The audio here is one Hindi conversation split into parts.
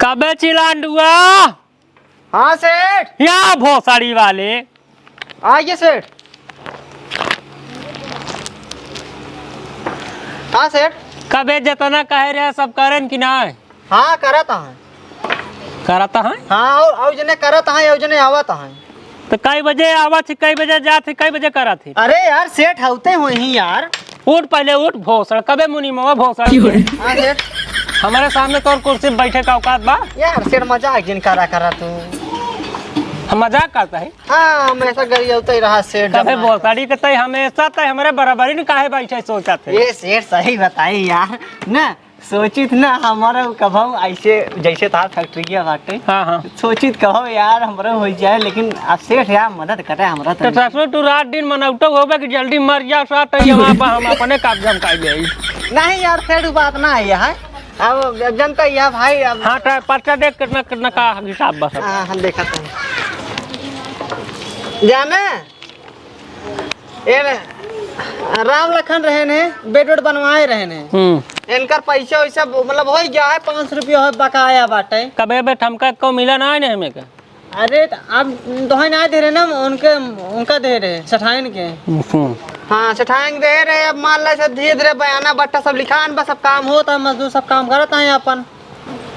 कबे चिलांडुआ? हाँ सेठ। यहाँ भोसड़ी वाले आइए सेठ। हाँ सेठ। कबे जतना कहे रहे सब करन कि ना? हाँ करता है। करता है? हाँ और जने करता है और जने आवता है। तो कई बजे आवा थी, कई बजे जा थी, कई बजे करा थी? अरे यार सेठ होते हुए ही यार। उठ पहले उठ भोसड़। कबे मुनी मवा भोसड़? हाँ सेठ। हमारे सामने तो कुर्सी बैठे का औकात बा? यार सेठ मजाक जिन करा तू। हम मजाक करता है? हाँ हमेशा गरी होता ही रहा सेठ। कबे भोसड़ी के तय हमेशा तय हमारे बराबरी ने काहे बैठे सोचा थे? ये सेठ सही बताई यार ना। सोचित ना हमारा कभो ऐसे जैसे था फैक्ट्री के बाटे। हाँ हाँ। सोचित कहो यार हमारा हो जाए, लेकिन अब सेठ यार मदद करे हमारा। तो ससुर तू रात दिन मनौटो होबे कि जल्दी मर जा साथ हम अपने कागजाम काट ले। नहीं यार सेठ बात ना है यार। अब जनता यार भाई अब। हाँ तो पर्चा देख कितना कितना का हिसाब बस। हाँ हम देखा था जाने ये राम लखन रहे ने बेड वेड बनवाए रहे ने। इनकर पैसा वैसा मतलब हो गया है 500 रुपया हो बकाया बाटे। कबे बे ठमका को मिला ना है हमें का? अरे अब दोहे ना दे रहे ना उनके उनका दे रहे सठाइन के। हाँ सठाइन दे रहे। अब मान ला सब धीरे धीरे बयाना बट्टा सब लिखान बस सब काम होता है, मजदूर सब काम करता है अपन।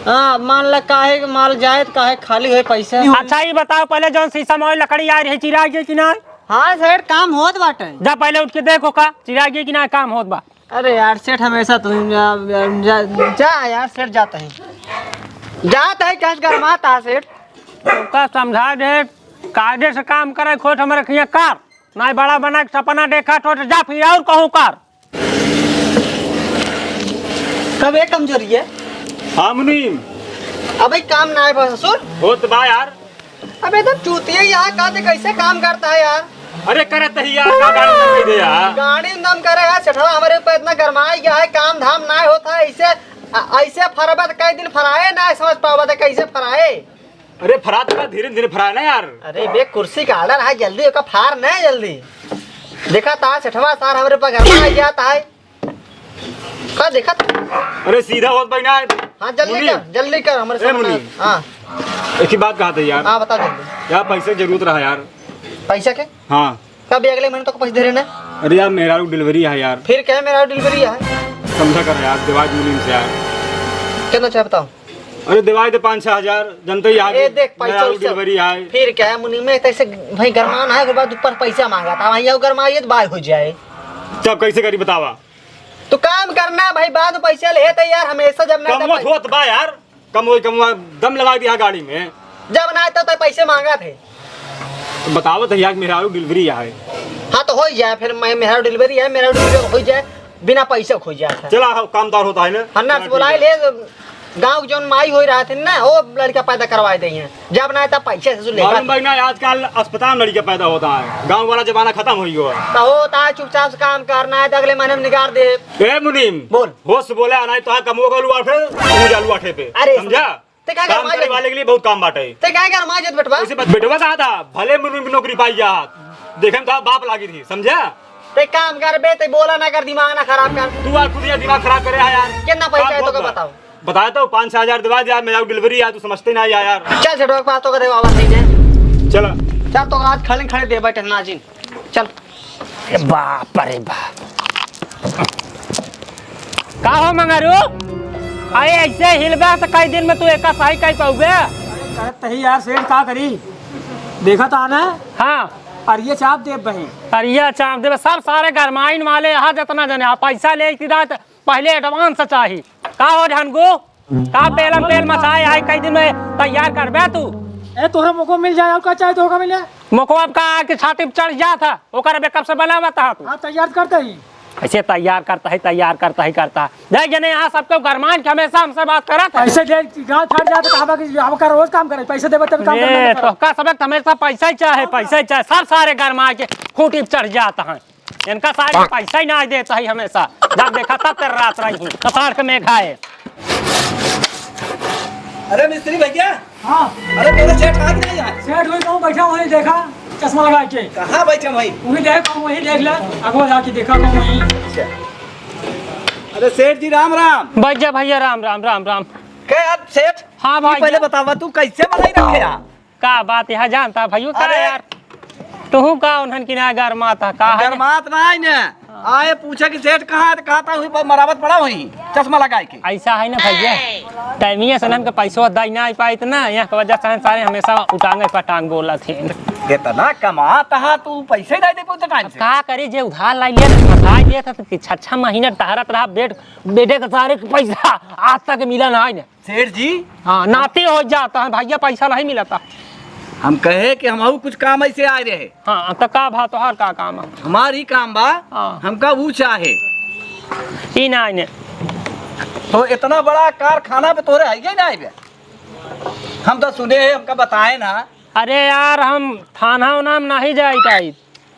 हाँ मान ला काहे माल जाए काहे खाली है पैसे। अच्छा ये बताओ पहले जो शीशा में लकड़ी आ रही चिरा गई कि ना? हाँ सेठ काम होत बाटे। जा पहले उठ के देखो का चिरा गई कि ना काम होत बा। अरे यार सेठ हमेशा तुम जा यार सेठ जाते हैं जाता है क्या गरमाता है सेठ। का समझा दे कायदे से काम करे खोट हमारे खिया कार ना बड़ा बना सपना देखा तो जा फिर और कहूँ कार। कब एक कमजोरी है? हाँ मुनीम। अब काम ना है ससुर हो तो बा यार। अबे तो चूतिया यहाँ काते कैसे काम करता है यार। अरे करत ही यार का गाड़ी में दे यार। गाड़ी में दम करे यार सेठवा हमारे ऊपर इतना गरमाई गया है। काम धाम ना होता है ऐसे ऐसे फराबा तो कई दिन फराए ना समझ पावा तो कैसे फराए। अरे फरा तो धीरे धीरे फराए ना यार। अरे बे कुर्सी का ऑर्डर है जल्दी का फार ना जल्दी देखा था सेठवा सार हमारे ऊपर गरमाई जाता है का देखा था। अरे सीधा होत भाई ना। हाँ जल्दी कर हमारे सामने। हाँ एक ही बात कहा था यार। हाँ बता जल्दी। यार पैसे जरूरत रहा यार। पैसा के? हाँ कब अगले महीने तक पैसे दे रहे ना? अरे यार मेरा डिलीवरी है यार। फिर क्या है मेरा डिलीवरी है समझा कर यार दिवाज मुनीम से यार। कितना चाहे बताओ। अरे दिवाज 5-6 हजार जनता ही ए देख पैसा डिलीवरी है। फिर क्या है मुनीम में ऐसे भाई गरमान है के बाद ऊपर पैसा मांगा था वहीं गरमाइए तो बाय हो जाए। तब कैसे करी बतावा? तो काम करना भाई बाद में पैसा ले तैयार हमेशा जब ना कम होत बा यार। कम दम लगा दिया गाड़ी में जब ना तो पैसे मांगा थे। तो बताओ तो यार मेरा डिलीवरी है। हाँ तो हो जाए फिर मैं मेरा डिलीवरी है मेरा डिलीवरी हो जाए बिना पैसे खो जाए। चला कामदार होता है ना। हन्ना से बुलाए ले गाँव जो माई हो रहा थे ना वो लड़का पैदा करवा दे जब ना तब पैसे से लेगा। ना आजकल अस्पताल में लड़का पैदा होता है। गांव वाला जमाना खत्म हो गया तो होता है चुपचाप से काम करना है तो अगले महीने में निकाल दे। ए मुनीम बोल होश बोले आना तो कमो गलू आठे पे अरे समझा। काम करने वाले के लिए बहुत काम बाटे। ते क्या कर माजत बेटवा ऐसे बेटवा कहा था भले मुनीम की नौकरी पाई जा देखे में बाप लागी थी समझा। ते काम कर बे ते बोला ना कर दिमाग ना खराब कर। तू आज खुद दिमाग खराब करे है यार। कितना पैसा है तो बताओ। बताया तो 5-6 हजार दिवा दिया मेरा डिलीवरी है तू समझते ना यार। चल सेठवा के पास तो दे बाबा सही ने। चल चल तो आज खड़े खड़े दे बैठे नाजिन चल। बाप रे बाप का हो मंगारू? अरे ऐसे हिलबा तो कई दिन में तू एक सही कहीं पाओगे? करत ही यार सेठ का करी देखा था ना। हाँ अरिया चाप दे बही अरिया चाप दे सब सारे गरमाइन वाले यहाँ जितना जने पैसा ले पहले एडवांस चाहिए। का हो झनगू का पेलम पेल मचाए आई कई दिन में तैयार कर बे तू। ए तोहरा मौको मिल जाए और का चाहे तो मिले। मुखवा का के छाती पे चढ़ जा था ओकर बेकअप से बनावा था तू। हाँ तैयार करते ही ऐसे तैयार करता ही करता जय जने यहाँ सबको गरमान के हमेशा हमसे बात करा था। पैसे दे गांव फाट जाए तो कहा कि हम का रोज काम करे पैसे देबे तब काम ए करना। तो का सबक हमेशा पैसा ही चाहे सब सारे गरमा के खूंटी पे चढ़ जाता है। इनका सारे पैसा ही ना देता है हमेशा जब देखा तब तेरे रात रही कसार के मेघ आए। अरे मिस्त्री भैया। हाँ अरे तेरे सेठ कहाँ नहीं जाए? सेठ हुई कहूँ बैठा वहीं देखा चश्मा लगा के। कहाँ बैठे भाई? वहीं देख कहूँ वहीं देख ले अगवा जाके देखा कहूँ वहीं। अरे सेठ जी राम राम। बैठ जा भैया राम राम राम राम। क्या यार सेठ? हाँ ये भाई पहले बतावा तू कैसे बनाई रखे यार? का बात यहाँ जानता भाइयों का अरे! यार तू का उन्हन की ना गरमाता का है गरमात ना आई ने आए पूछा कि सेठ कहाँ है? तो कहा था हुई मरावत पड़ा वहीं चश्मा लगाए के। ऐसा है ना भैया टाइमिया से हमके पैसों दाई ना आ पाई ना यहाँ के वजह से सारे हमेशा उटांगे पटांग बोला थे कितना कमाता है तू, पैसे नहीं दे पाते टाइम से। का करे जे उधार लाई लिया फसाई लिया था तो 6 महीना टहरत रहा बेटे के सारे पैसा आज तक मिला ना है ना सेठ जी हाँ नाते हो जाता है भैया पैसा नहीं मिला था हम कहे कि हम कुछ काम ऐसे आए रहे, हाँ तो का भा तोहार का काम है हमारी काम बा हाँ। हमका वो चाहे ई ना इने तो इतना बड़ा कारखाना पे तोरे है ना बे? हम तो सुने हैं, हमका बताए ना। अरे यार हम थाना उनाम नहीं जाई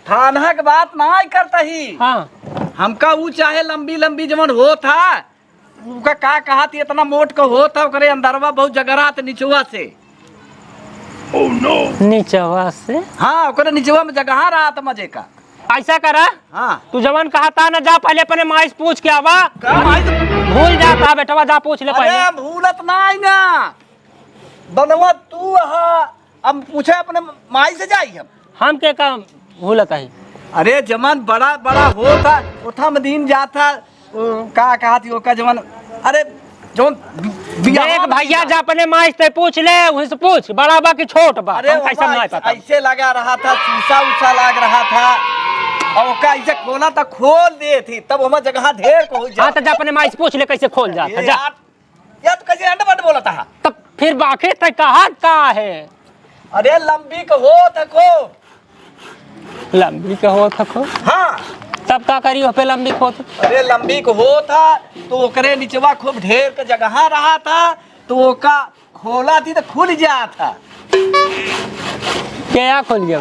थाना के बात ना ही करता ही, हाँ हमका वो चाहे लंबी लंबी जमन हो था उनका का कहा थी इतना मोट का हो था ओकरे अंदरवा बहुत जगरा था निचुआ से। नीचवा से हाँ ओकरे निचुआ में जगह रहा था मजे का। ऐसा करा हाँ तू जवान कहा था ना जा पहले अपने माँ से पूछ के आवा भूल जाता बेटवा जा पूछ ले पहले अरे भूलत ना आई ना बनवा तू हम पूछे अपने माई से जाई हम के काम भूलत है अरे जमन बड़ा बड़ा हो था उठा मदीन जाता का कहा थी ओका जमन। अरे जोन देख भैया जा अपने माँ से पूछ ले वहीं से पूछ बड़ा बा की छोट बा अरे हम कैसा नहीं पता ऐसे लगा रहा था शीशा उषा लग रहा था और ओका ऐसे खोला था खोल दे थी तब हमार जगह ढेर को हो जा। हाँ तो जा अपने माँ से पूछ ले कैसे खोल जाता जा यार तो कैसे अंडा बंड बोला था। तब फिर बाकी तक कहा का है अरे लंबी को हो तको लंबी का हो थको हाँ तब का करी हो पे लंबी खोत अरे लंबी को हो था तो ओकरे नीचवा खूब ढेर का जगह रहा था तो ओका खोला थी तो खुल जा था। क्या खोल गया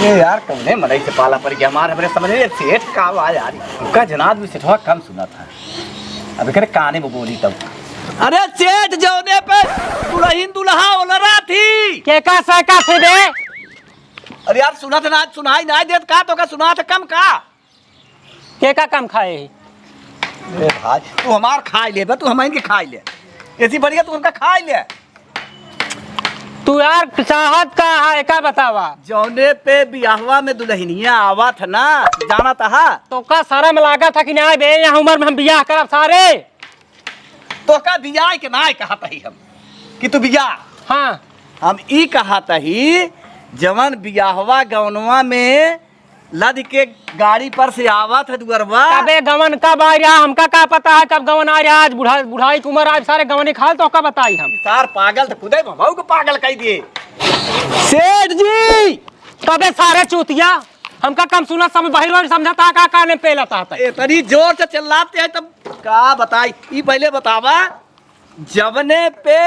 ये यार कौने मरई से पाला पड़ गया हमारे हमरे समझ में सेठ का आवाज आ रही उनका जनाब भी सेठवा कम सुना था अब करे काने में बोली तब। अरे सेठ जौने पे दुल्हन दुल्हा ओलरा थी के का सहका थे बे अरे यार सुना था ना सुनाई ना देत का तो का सुना था कम का। के का काम खाए अरे भाई तू हमार खाई ले तू हमारे के खाई ले ऐसी बढ़िया तू उनका खाई ले। तू यार चाहत का है का बतावा जौने पे बियाहवा में दुल्हनिया आवा था ना जाना था तो का शर्म लागा था कि नहीं बे यहाँ उम्र में हम बियाह करब सारे तो का बियाह के ना कहा था ही हम कि तू बियाह हाँ हम ई कहा था ही जवन बियाहवा गवनवा में लद के गाड़ी पर से आवा था दुअरवा कबे गवन कब आ रहा हमका का पता है कब गवन आ रहा आज बुढ़ाई की उम्र आज सारे गवन खाल तो का बताई हम सार पागल तो खुदे भाऊ को पागल कह दिए सेठ जी। कबे सारे चूतिया हमका कम सुना समझ बहिर समझता का ने पेलता था इतनी जोर से चिल्लाते हैं तब का बताई ई पहले बतावा जवने पे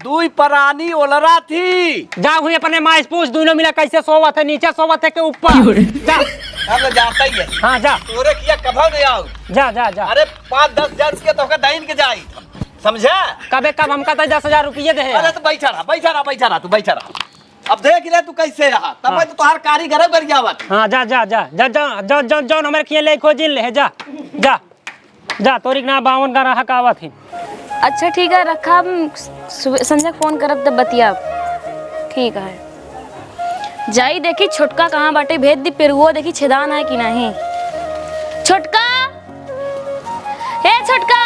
दुई परानी ओलरा थी जा हुई अपने माँ से पूछ दोनों मिला कैसे सोवत है नीचे सोवत है के ऊपर जा हम जाता ही है। हाँ जा तोरे किया कभा नहीं आओ जा जा जा अरे 5-10 हजार रुपया तो का दाइन के जाई समझा। कबे कब हमका तो 10,000 रुपये दे अरे तू बैठा रहा तू बैठा रहा अब देख ले तू कैसे रहा तब हाँ। तो तुहार कारीगर कर जावत। हाँ जा जा जा जा जा जा जा जा हमारे किए ले खोजिन ले जा जा जा तोरी ना 52 का रहा कावत ही अच्छा ठीक है रखा हम संजय फोन करब तब बतिया ठीक है जाई देखी छोटका कहाँ बाटे भेज दी पेरुओ देखी छेदान है कि नहीं। छोटका हे छोटका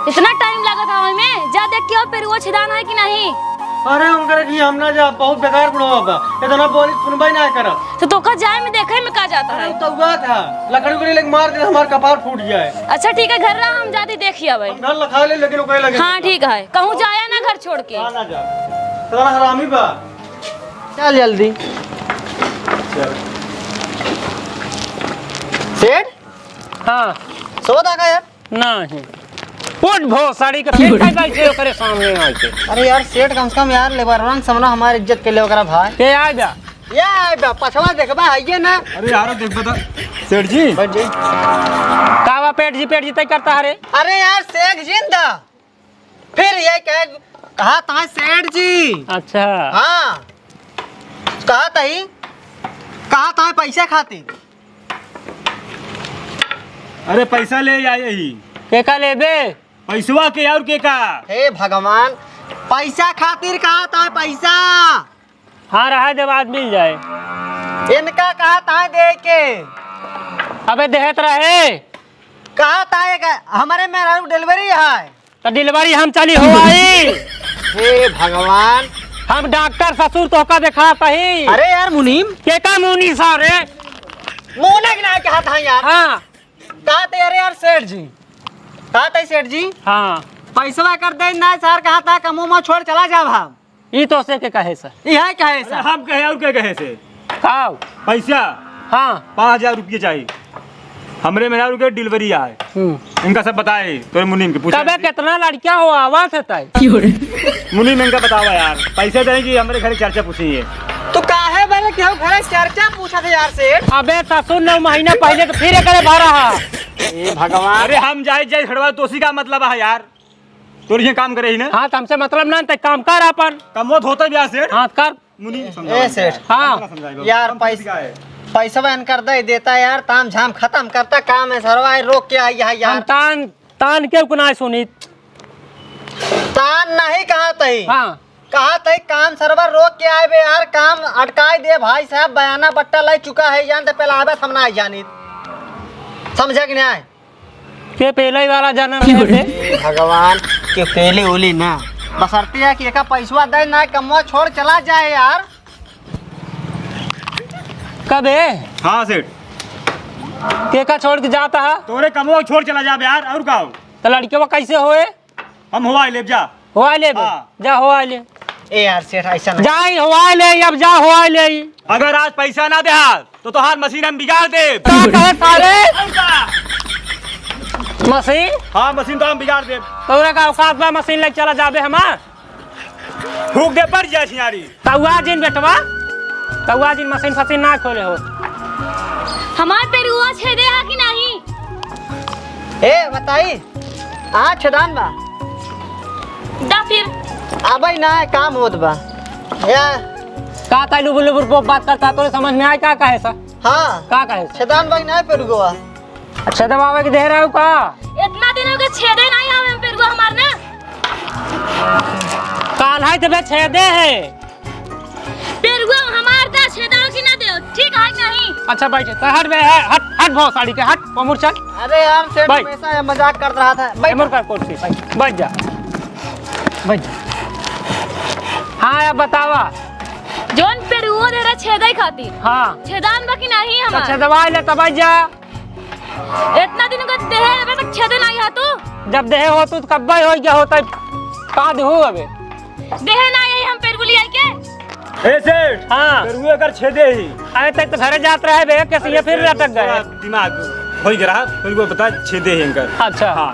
इतना टाइम लगा था में जा देख के पेरुओ छेदान है कि नहीं। अरे उनकर की हम ना जा बहुत बेकार बुढ़वा बा इतना बोली सुनबई ना करब तो का जाए में देखे में का जाता है तो हुआ था लकड़ी उकड़ी लेके मार दे हमार कपार फूट जाए। अच्छा ठीक है घर रहा हम जाते देखिए भाई घर लखा ले लेकिन ओकरे लगे हाँ ठीक है कहूँ जाया ना घर छोड़ के ना जा तेरा हरामी बा चल जल्दी सेठ हाँ सोदा का यार नहीं उठ भो साड़ी का फिर काय बैठे करे सामने आके अरे यार सेठ कम से कम यार लेबर रंग समना हमारी इज्जत के लिए ओकरा भाई के आ जा ये पछवा देखबा है ना। अरे यार देख बता सेठ जी बैठ जाई कावा पेट जी तय करता हरे अरे यार शेख जिंदा फिर ये कहा था सेठ जी। अच्छा हाँ कहा था पैसे खाते अरे पैसा ले आए ही के का लेबे पैसवा के और के का हे भगवान, पैसा खातिर कहा था पैसा, हाँ रहा जब आज मिल जाए। इनका कहा था दे के, अबे देहत रहे कहा था हमारे में डिलीवरी है तो डिलीवरी हम चली हो आई। हे भगवान, हम डॉक्टर ससुर तो का देखा पही। अरे यार मुनीम, के का मुनी सारे मोना ना कहा था यार। हाँ कहा थे अरे यार सेठ जी, कहा था सेठ जी हाँ पैसा कर दे ना सर, कहा था कमो में छोड़ चला जा हम। ये तो से के कहे सर यह कहे अरे सर, हम कहे और के कहे से खाओ पैसा हाँ 5000 रुपये चाहिए हमरे में रुपये डिलीवरी आए। इनका सब बताए तो मुनीम के पूछा कबे कितना लड़कियां हो आवाज है मुनीम इनका बतावा यार, पैसे देंगे हमारे घर चर्चा पूछिए। तो काहे वाले क्यों घरे चर्चा पूछा था यार सेठ। अबे ससुर 9 महीना पहले तो फिर करे भरा। हे भगवान, अरे हम जाए खड़वा तो उसी का मतलब है यार, तो ये काम करे ही ना। हाँ तुमसे मतलब ना ते काम कर अपन। कमोत होता भी सेठ। हाँ कर मुनीम ए सेठ, हाँ यार पैसा बहन कर दे देता यार, ताम झाम खत्म करता काम है सरवा, रोक के आई है हम यार। तान तान के कुना सुनी तान नहीं कहा तही, हाँ कहा तही काम सरवर रोक के आए बे यार, काम अटकाई दे भाई साहब, बयाना बट्टा लाई चुका है जान, तो पहले आवे हम ना जानी, समझा कि नहीं। के पहले ही वाला जन्म है से। भगवान के पहले ओली ना बसरती है कि एक पैसा दे ना, कमवा छोड़ चला जाए यार। कबे हाँ सेठ, के का छोड़ के जाता है तोरे कमो छोड़ चला जा यार, और का तो लड़के कैसे होए। हम हुआ ले जा। हो ले हाँ। जा हो ले ए यार सेठ ऐसा नहीं, जाई हो ले अब जा हो ले। अगर आज पैसा ना दे तो तोहार मशीन हम बिगाड़ दे। का कहे सारे मशीन हाँ मशीन तो हम बिगाड़ दे, तोरा का औकात बा मशीन ले चला जाबे हमार फूक दे पड़ जाए छियारी। तौआ जिन बेटवा तौआ जिन मशीन फसीन ना खोले हो। हमार पेरुआ छेदे है कि नहीं? ए बताई हाँ छदान बा दा फिर अबे ना काम होत बा या। का ताई लुबुर लुबुर बात करता तो समझ में आए का कहे सा। हाँ का कहे सा? छदान भाई ना पेड़ गोवा। अच्छा दबावे के दे रहा हूँ का इतना दिनों के छेदे नहीं हमें पेरुआ हमार ना। काल है तबे छेदे है। पेरुआ हमार दा छेदा कि ना दे, ठीक है नहीं? अच्छा बैठ हट बे हट हट भो साड़ी के हट पमुर चल अरे यार सेठ भाई। हमेशा मजाक कर रहा था। पमुर का कुर्सी बैठ जा बैठ जा। हाँ अब बतावा जोन पेरुआ दे रहा छेदे खातिर हाँ छेदान बा कि नहीं हमार? अच्छा दवाई ले तब जा। इतना दिनों का देह अबे तक छेदे नहीं है तो जब देह हो तो कब हो गया होता का दे हो अबे देह ना यही हम पेरुआ ले आई के। ए सेठ हाँ पेरुए अगर छेदे ही अरे तक तो घरे जात रहे बे कैसे ये फिर लटक गए। दिमाग हो ही रहा, पेरुए पता छेदे ही इनका। अच्छा हाँ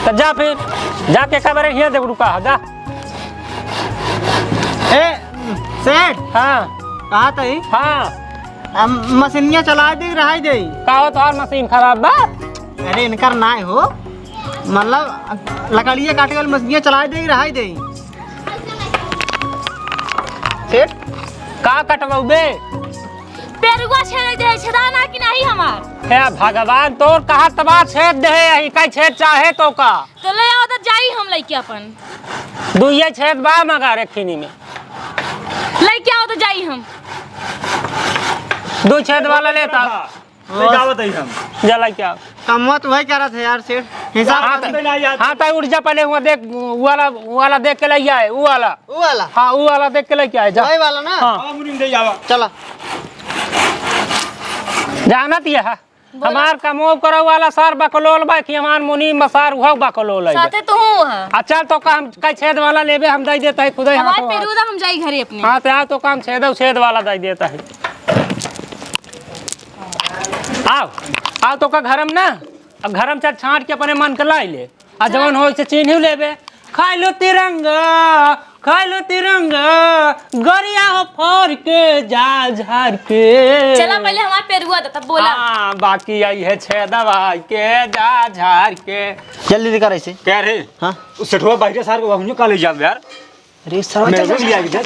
तो जा फिर जाके खबर है देख रुका जा। ए सेठ हाँ कहा तही हाँ मशीनिया चला दे रहा दे। का हो तो और मशीन खराब बा। अरे इनकर ना हो मतलब लकड़िया काटे वाली मशीनिया चला दे रहा दे। सेठ का कटबे पेरुआ छेदे दे छेदाना कि नहीं हमार? हे भगवान तोर कहा तबा छेद दे यही कई छेद चाहे तो का तो ले आओ तो जाई हम लेके अपन दुइये छेद बा मगर रखीनी में लेके आओ तो जाई हम। दो छेद वाला लेता ले जावत ही हम। जला क्या कमवा तो वही कह रहा था यार सेठ हिसाब हाँ कर। नहीं हाँ तो उठ जा पहले हुआ देख वो वाला देख के ले आए वो वाला वो वाला हाँ वो वाला देख के लेके आए जा। वही वाला ना। हाँ। हाँ मुनीम दे जावा। चला जाना तिया हमार कमो करो वाला सार बकलोल बा कि हमार मुनी मसार हुआ बकलोल है। साथे तो हूँ है अच्छा तो काम कई छेद वाला लेबे हम दे देता है खुद ही हमारे हाथों पेरुआ हम जाई घरे अपने। हाँ तो तो काम छेद वाला दे देता है। आओ आओ तो का घरम ना अब घरम चल छाट के अपने मन के लाई ले आ जवन हो से चिन्ह लेबे खाई लो तिरंगा गरिया हो फोर के जा झार के। चला पहले हमारे पेरुआ था तब बोला। हाँ बाकी आई है छेदवा के जा झार के। जल्दी दिखा रहे से। कह रहे हाँ उस सेठवा बाहर सार को हम कॉलेज जाब यार। अरे सर मेरे को भी आ गया।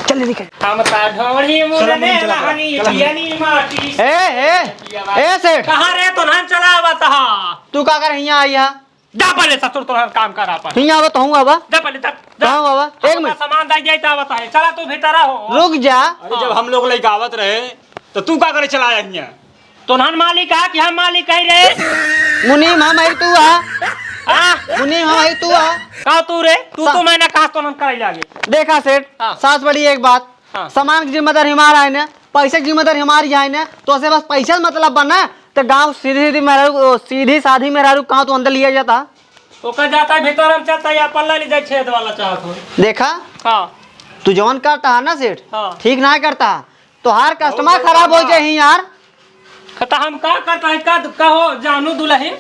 जल्दी दिखा। हम ता ढोड़ी मुरने लहनी पियनी माटी ए सेठ कहाँ रे तो हम चला करता है? तू का कर हिया आई है? जा पहले ससुर तोहर काम कर अपन। हिया आवा तो हूं आवा। जा पहले जा। कहां बाबा? एक अपना मिनट सामान दे जाई आवत है। चला तू भीतर हो। रुक जा। अरे जब हम लोग लइका आवत रहे तो तू का करे चला आइया? तोहन मालिक है कि हम मालिक है रे? मुनीम हम आई तू आ। हां मुनीम हम आई तू आ। का तू रे? तू मैंने कहा तोहन करे लागे। देखा सेठ हाँ। सास बड़ी एक बात हाँ। सामान की जिम्मेदार हमारा है ना, पैसे की जिम्मेदार हमारी है ना, तो से बस पैसा से मतलब बनना तो गांव सीधी साधी मेहरारू कहाँ तो अंदर लिया जाता। ओकर जाता है भीतर हम चलता या पल्ला ले जाए छेद वाला चाहत हो। देखा हां तू जवन करता है ना सेठ हाँ। ठीक ना करता तो हर कस्टमर खराब हो जाए यार। खता हम का करता है? का कहो जानू दुल्हन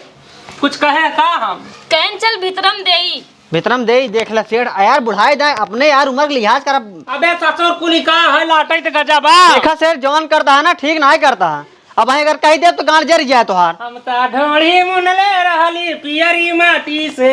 कुछ कहे का हम? कहन चल भीतरम देई। भीतरम दे देख ल सेठ यार बुढ़ाई दे अपने यार उम्र के लिहाज कर। अबे ससुर कुली का है लाटई त गजबा। देखा सेठ जवन करता है ना ठीक ना करता है। अब अगर कह दे तो गांड जर जाए तोहार। हम ता ढोड़ी मुनले रहली पियरी माटी से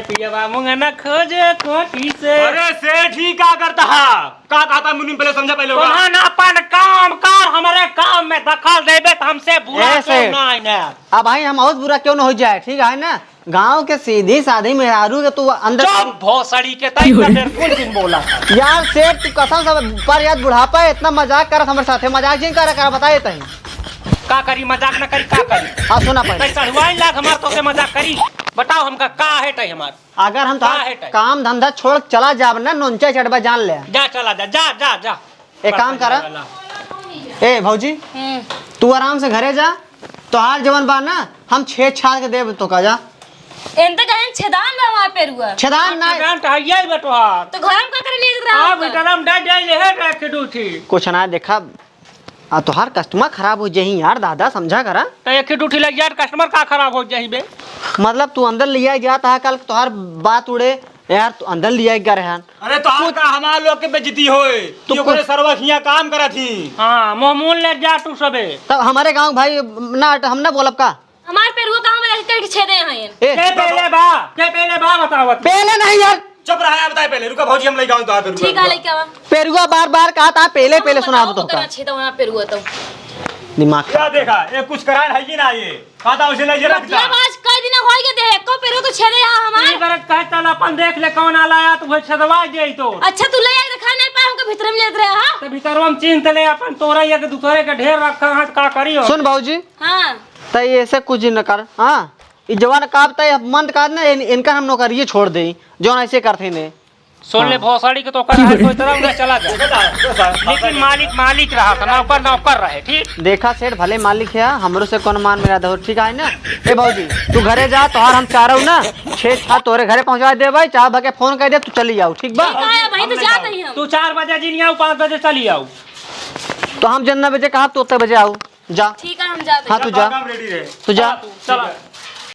पियवा मुंगना खोजे कोटी से। अरे सेठ ही का करता है? का कहता मुनीम? पहले समझा पहले होगा। तोहन अपन काम कर, हमारे काम में दखल देबे त हमसे बुरा ऐसे। क्यों ना है ना? अब भाई हम और बुरा क्यों ना हो जाए ठीक है ना। गांव के सीधी साधी मेहरारू के तू अंदर चुप भोसड़ी के तई कदेर कुल दिन बोला। यार सेठ तू कसम सब पर यार बुढ़ापा है, इतना मजाक कर हमारे साथे मजाक जिन कर बताए तही। का करी मजाक न करी का करी? हाँ सुना पहले पैसा हुआइन लाख हमार तो से मजाक करी। बताओ हमका का है तई हमार? अगर हम हाँ, है टाइम। काम धंधा छोड़ चला जाब ना नोंचा चढ़वा जान ले। जा चला जा जा जा जा। एक काम करा ए भौजी तू आराम से घरे जा तो हार जवन बा ना हम छेद छाड़ के देब तो का जा। एंत कहन छेदान में वहां पेरुआ। छेदान ना गांव टहिया बेटवा। तो घर में का करे ले रहा हां है? बेटा हम डा डा ले है रख दूठी। कुछ ना देखा आ तोहार कस्टमर खराब हो जाही यार दादा समझा करा। तो एक ही दूठी लग यार कस्टमर का खराब हो जाही बे। मतलब तू अंदर लिया जाता है कल तोहार बात उड़े यार तू अंदर लिया गया रहन। अरे तो आज का हमार लोग के बेइज्जती होए। तो तू ओकरे सरवखिया काम करा थी। हां मोमूल ले जा तू सबे। तब हमारे गांव भाई ना हम ना बोलब का हमार पेरुआ कहां में रख के छेदे हैं ये? ए के पहले बा बतावत। पहले नहीं यार चुप रहा बताए पहले। रुका भौजी हम लइका आऊं तो आ करूंगा। ठीक है लेके आवा। पेरुआ बार बार कहा था पहले पहले सुना दो तो कना छेदा वहां पेरुआ तो। दिमाग क्या देखा? ये कुछ करान है कि ना ये? खाता उसे ले रखता। मतलब आज कई दिन हो गए दे को पेरुआ तो छेदे यहां ई हमार। बरत कह चल अपन देख ले कौन आला तो वो छदवा जाई तो। अच्छा तू ले आके दिखा नहीं पाए हमके भीतर में लेत रहे हां। तो भीतर हम चिंत ले अपन तोरा एक दूसरे के ढेर रखा हाथ का करियो। सुन भाऊजी हां तय ऐसे कुछ न कर हाँ ये जवान काब तय मंद का ना इनका हम नौकरी छोड़ दे जो ऐसे करते ने। सुन ले भोसड़ी के तो कर है कोई तरह उधर चला जा। लेकिन मालिक रहा था नौकर रहे ठीक। देखा सेठ भले मालिक है हमरो से कौन मान मेरा दो ठीक है ना। ए भाऊजी तू घरे जा तोहार हम चाह रहा हूँ ना 6 तोरे घरे पहुंचा दे भाई चाह भगे फोन कर दे तू चली जाओ ठीक बा। ठीक है भाई तो जात ही हम। तू 4 बजे जी नहीं आऊ 5 बजे चली आऊ। तो हम जितना बजे कहा तो उतने बजे आओ जा। ठीक है हम जाते हैं। हाँ तू जा काम रेडी रहे। तू जा चला